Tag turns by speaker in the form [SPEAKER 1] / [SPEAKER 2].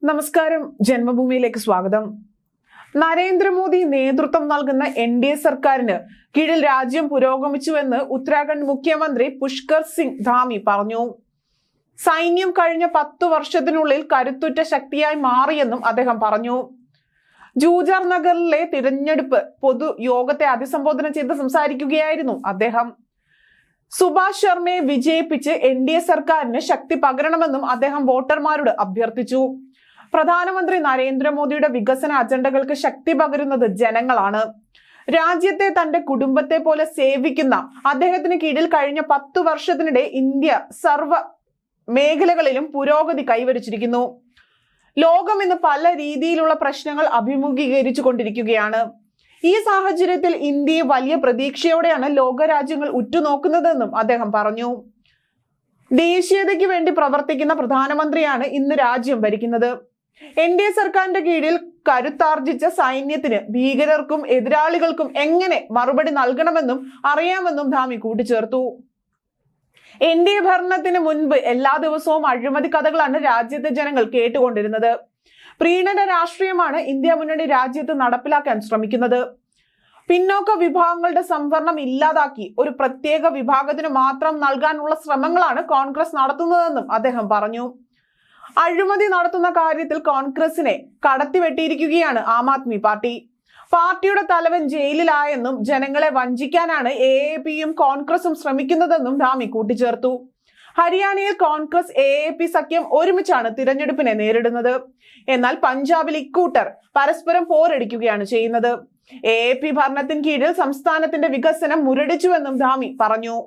[SPEAKER 1] നമസ്കാരം, ജന്മഭൂമിയിലേക്ക് സ്വാഗതം. നരേന്ദ്രമോദി നേതൃത്വം നൽകുന്ന NDA സർക്കാരിന് കീഴിൽ രാജ്യം പുരോഗമിച്ചുവെന്ന് ഉത്തരാഖണ്ഡ് മുഖ്യമന്ത്രി പുഷ്കർ സിംഗ് ധാമി പറഞ്ഞു. സൈന്യം കഴിഞ്ഞ 10 വർഷത്തിനുള്ളിൽ കരുത്തുറ്റ ശക്തിയായി മാറിയെന്നും അദ്ദേഹം പറഞ്ഞു. ജൂജാർ നഗറിലെ തിരഞ്ഞെടുപ്പ് പൊതുയോഗത്തെ അഭിസംബോധന ചെയ്ത് സംസാരിക്കുകയായിരുന്നു അദ്ദേഹം. സുഭാഷ് ശർമ്മയെ വിജയിപ്പിച്ച് NDA സർക്കാരിന് ശക്തി പകരണമെന്നും അദ്ദേഹം വോട്ടർമാരോട് അഭ്യർത്ഥിച്ചു. പ്രധാനമന്ത്രി നരേന്ദ്രമോദിയുടെ വികസന അജണ്ടകൾക്ക് ശക്തി പകരുന്നത് ജനങ്ങളാണ്. രാജ്യത്തെ തന്റെ കുടുംബത്തെ പോലെ സേവിക്കുന്ന അദ്ദേഹത്തിന് കീഴിൽ കഴിഞ്ഞ 10 വർഷത്തിനിടെ ഇന്ത്യ സർവ്വ മേഖലകളിലും പുരോഗതി കൈവരിച്ചിരിക്കുന്നു. ലോകം ഇന്ന് പല രീതിയിലുള്ള പ്രശ്നങ്ങൾ അഭിമുഖീകരിച്ചു കൊണ്ടിരിക്കുകയാണ്. ഈ സാഹചര്യത്തിൽ ഇന്ത്യയെ വലിയ പ്രതീക്ഷയോടെയാണ് ലോകരാജ്യങ്ങൾ ഉറ്റുനോക്കുന്നതെന്നും അദ്ദേഹം പറഞ്ഞു. ദേശീയതയ്ക്ക് വേണ്ടി പ്രവർത്തിക്കുന്ന പ്രധാനമന്ത്രിയാണ് ഇന്ന് രാജ്യം ഭരിക്കുന്നത്. NDA സർക്കാരിന്റെ കീഴിൽ കരുത്താർജിച്ച സൈന്യത്തിന് ഭീകരർക്കും എതിരാളികൾക്കും എങ്ങനെ മറുപടി നൽകണമെന്നും അറിയാമെന്നും ധാമി കൂട്ടിച്ചേർത്തു. NDA ഭരണത്തിന് മുൻപ് എല്ലാ ദിവസവും അഴിമതി കഥകളാണ് രാജ്യത്തെ ജനങ്ങൾ കേട്ടുകൊണ്ടിരുന്നത്. പ്രീണന രാഷ്ട്രീയമാണ് ഇന്ത്യ മുന്നണി രാജ്യത്ത് നടപ്പിലാക്കാൻ ശ്രമിക്കുന്നത്. പിന്നോക്ക വിഭാഗങ്ങളുടെ സംവരണം ഇല്ലാതാക്കി ഒരു പ്രത്യേക വിഭാഗത്തിന് മാത്രം നൽകാനുള്ള ശ്രമങ്ങളാണ് കോൺഗ്രസ് നടത്തുന്നതെന്നും അദ്ദേഹം പറഞ്ഞു. അഴിമതി നടത്തുന്ന കാര്യത്തിൽ കോൺഗ്രസിനെ കടത്തിവെട്ടിയിരിക്കുകയാണ് ആം ആദ്മി പാർട്ടി. പാർട്ടിയുടെ തലവൻ ജയിലിലായെന്നും ജനങ്ങളെ വഞ്ചിക്കാനാണ് AAPയും കോൺഗ്രസും ശ്രമിക്കുന്നതെന്നും ധാമി കൂട്ടിച്ചേർത്തു. ഹരിയാനയിൽ കോൺഗ്രസ് AAP സഖ്യം ഒരുമിച്ചാണ് തിരഞ്ഞെടുപ്പിനെ നേരിടുന്നത്. എന്നാൽ പഞ്ചാബിൽ ഇക്കൂട്ടർ പരസ്പരം പോരടിക്കുകയാണ് ചെയ്യുന്നത്. AAP ഭരണത്തിന് കീഴിൽ സംസ്ഥാനത്തിന്റെ വികസനം മുരടിച്ചുവെന്നും ധാമി പറഞ്ഞു.